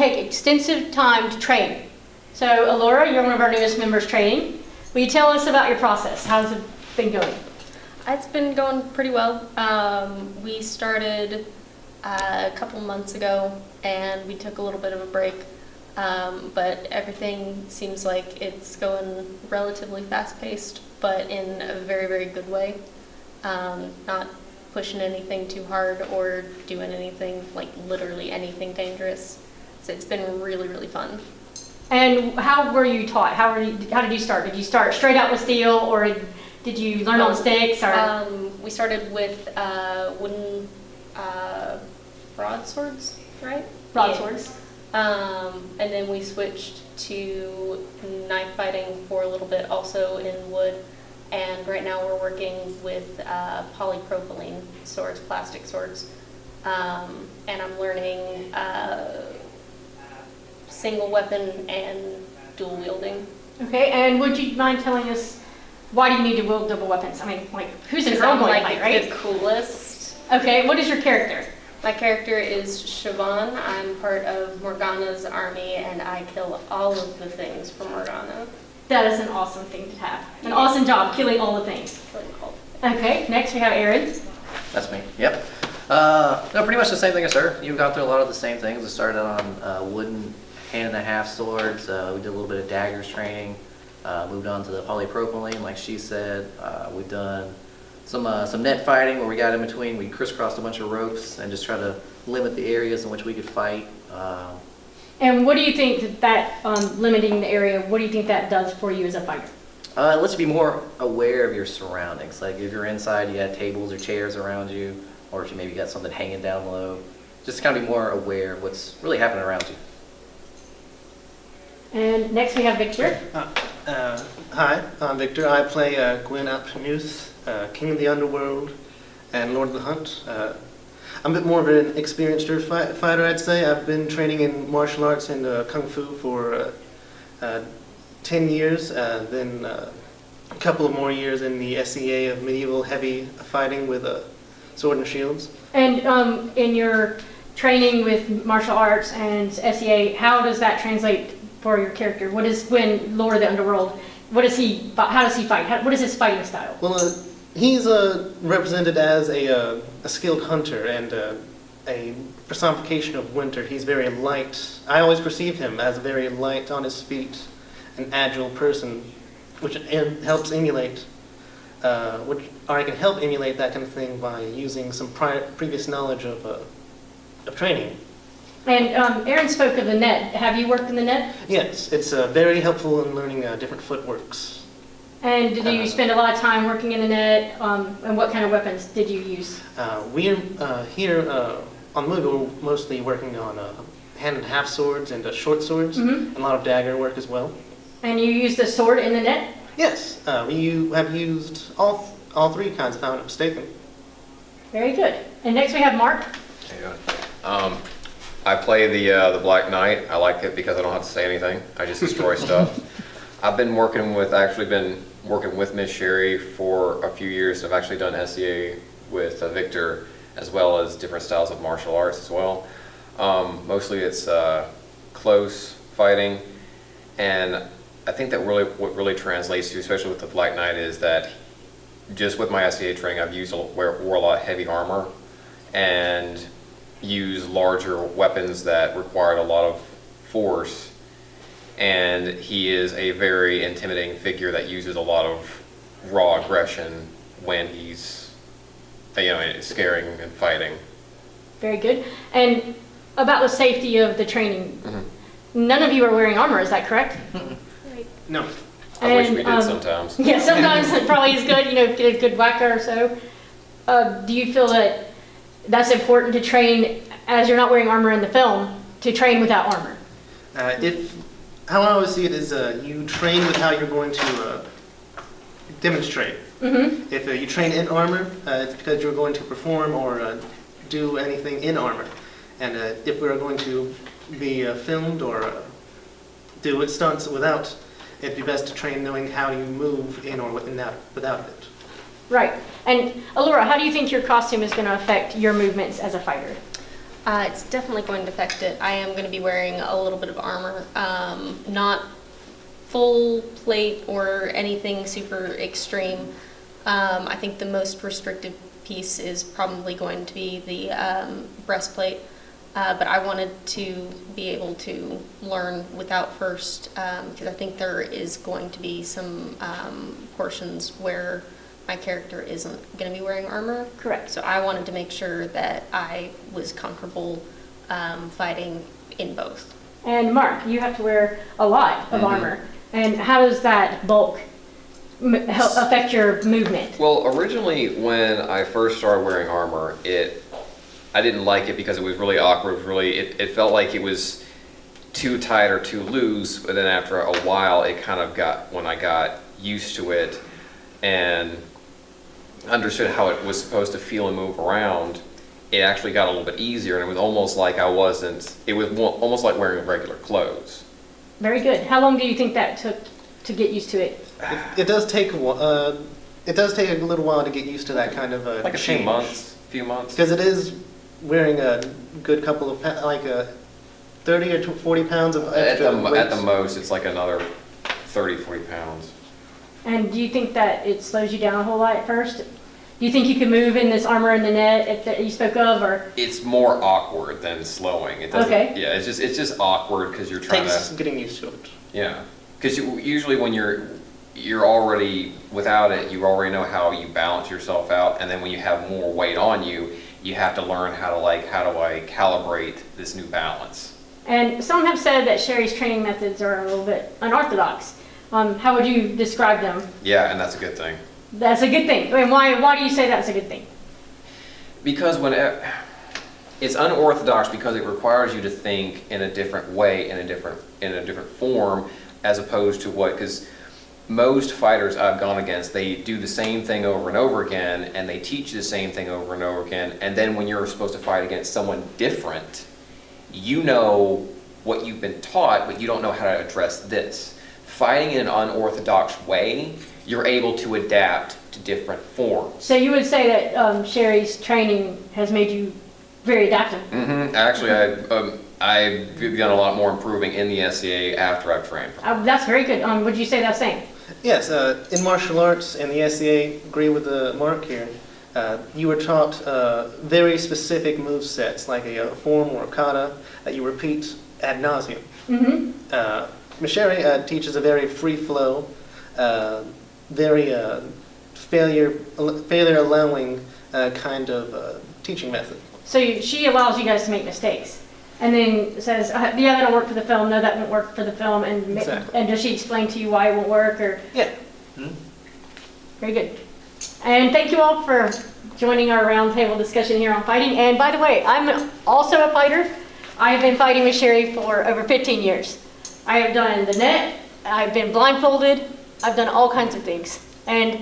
take extensive time to train. So Alaura, you're one of our newest members training. Will you tell us about your process? How's it been going? It's been going pretty well. We started a couple months ago and we took a little bit of a break, but everything seems like it's going relatively fast-paced, but in a very, very good way. Not pushing anything too hard or doing anything, like literally anything dangerous. So it's been really, really fun. And how were you taught? How did you start? Did you start straight out with steel, or did you learn on sticks? Or? We started with wooden broadswords, right? Broadswords. Yeah. And then we switched to knife fighting for a little bit, also in wood. And right now we're working with polypropylene swords, plastic swords. And I'm learning single weapon and dual wielding. Okay, and would you mind telling us why do you need to wield double weapons? I mean, like, who's an Earl going fight, right? The coolest. Okay, what is your character? My character is Siobhan. I'm part of Morgana's army, and I kill all of the things for Morgana. That is an awesome thing to have. An awesome job killing all the things. Really cool. Okay, next we have Aaron. That's me, yep. No, pretty much the same thing as her. You've gone through a lot of the same things. We started on wooden hand-and-a-half swords. We did a little bit of daggers training. Moved on to the polypropylene, like she said. We've done some net fighting where we got in between. We crisscrossed a bunch of ropes and just try to limit the areas in which we could fight. And what do you think that limiting the area, what do you think that does for you as a fighter? It lets you be more aware of your surroundings. Like if you're inside, you have tables or chairs around you, or if you maybe got something hanging down low. Just to kind of be more aware of what's really happening around you. And next we have Victor. Hi, I'm Victor. I play Gwyn Apmuth, King of the Underworld and Lord of the Hunt. I'm a bit more of an experienced fighter, I'd say. I've been training in martial arts and Kung Fu for 10 years, then a couple of more years in the SEA of medieval heavy fighting with sword and shields. And in your training with martial arts and SEA, how does that translate for your character? What is Gwyn, Lord of the Underworld? How does he fight? What is his fighting style? Well, he's represented as a skilled hunter and a personification of winter. He's very light. I always perceive him as very light on his feet, an agile person, which helps emulate, or I can help emulate that kind of thing by using some previous knowledge of training. And Aaron spoke of the net. Have you worked in the net? Yes, it's very helpful in learning different footworks. And did you spend a lot of time working in the net? And what kind of weapons did you use? We're here on the movie, we're mostly working on hand-and-a-half swords and short swords, and a lot of dagger work as well. And you used the sword in the net? Yes, we have used all three kinds, if I'm not mistaken. Very good. And next we have Mark. Yeah. I play the Black Knight. I like it because I don't have to say anything. I just destroy stuff. I've been working with Miss Sherry for a few years. I've actually done SEA with Victor, as well as different styles of martial arts as well. Mostly it's close fighting, and I think that what really translates to, especially with the Black Knight, is that just with my SEA training, I've wore a lot of heavy armor and use larger weapons that required a lot of force, and he is a very intimidating figure that uses a lot of raw aggression when he's scaring and fighting. Very good. And about the safety of the training, none of you are wearing armor, is that correct? Right. No. I wish we did sometimes. Yeah, sometimes it probably is good, get a good whacker or so. Do you feel that that's important to train, as you're not wearing armor in the film, to train without armor? How I always see it is you train with how you're going to demonstrate. If you train in armor, it's because you're going to perform or do anything in armor. And if we're going to be filmed or do stunts without, it'd be best to train knowing how you move in or without it. Right. And Alaura, how do you think your costume is going to affect your movements as a fighter? It's definitely going to affect it. I am going to be wearing a little bit of armor, not full plate or anything super extreme. I think the most restrictive piece is probably going to be the breastplate, but I wanted to be able to learn without first, because I think there is going to be some portions where my character isn't going to be wearing armor. Correct. So I wanted to make sure that I was comfortable fighting in both. And Mark, you have to wear a lot of armor. And how does that bulk help affect your movement? Well, originally when I first started wearing armor, I didn't like it because it was really awkward. It felt like it was too tight or too loose. But then after a while, it kind of when I got used to it and understood how it was supposed to feel and move around, it actually got a little bit easier, and it was almost like almost like wearing regular clothes. Very good. How long do you think that took to get used to it? It does take a while. It does take a little while to get used to that kind of Like a change. few months. Because it is wearing a good couple of 30 or 40 pounds of extra weight. At the most, it's like another 30, 40 pounds. And do you think that it slows you down a whole lot at first? Do you think you can move in this armor in the net that you spoke of, or? It's more awkward than slowing. It doesn't. Okay. Yeah, it's just awkward because you're trying Takes to. getting used to it. Yeah, because usually when you're already without it, you already know how you balance yourself out, and then when you have more weight on you, you have to learn how do I calibrate this new balance. And some have said that Sherry's training methods are a little bit unorthodox. How would you describe them? Yeah, and that's a good thing. That's a good thing. And why do you say that's a good thing? Because it's unorthodox because it requires you to think in a different way, in a different form, as opposed to because most fighters I've gone against, they do the same thing over and over again, and they teach you the same thing over and over again, and then when you're supposed to fight against someone different, you know what you've been taught, but you don't know how to address this. Fighting in an unorthodox way, you're able to adapt to different forms. So you would say that Sherry's training has made you very adaptive. Actually, I've done a lot more improving in the SCA after I've trained. That's very good. Would you say that's same? Yes, in martial arts and the SCA, agree with the Mark here. You were taught very specific move sets, like a form or a kata that you repeat ad nauseum. Ms. Sherry teaches a very free flow, very failure allowing kind of teaching method. So she allows you guys to make mistakes, and then says, "Yeah, that'll work for the film. No, that won't work for the film." And Exactly. and does she explain to you why it won't work? Or Yeah. very good. And thank you all for joining our roundtable discussion here on fighting. And by the way, I'm also a fighter. I have been fighting with Sherry for over 15 years. I have done the net. I've been blindfolded. I've done all kinds of things. And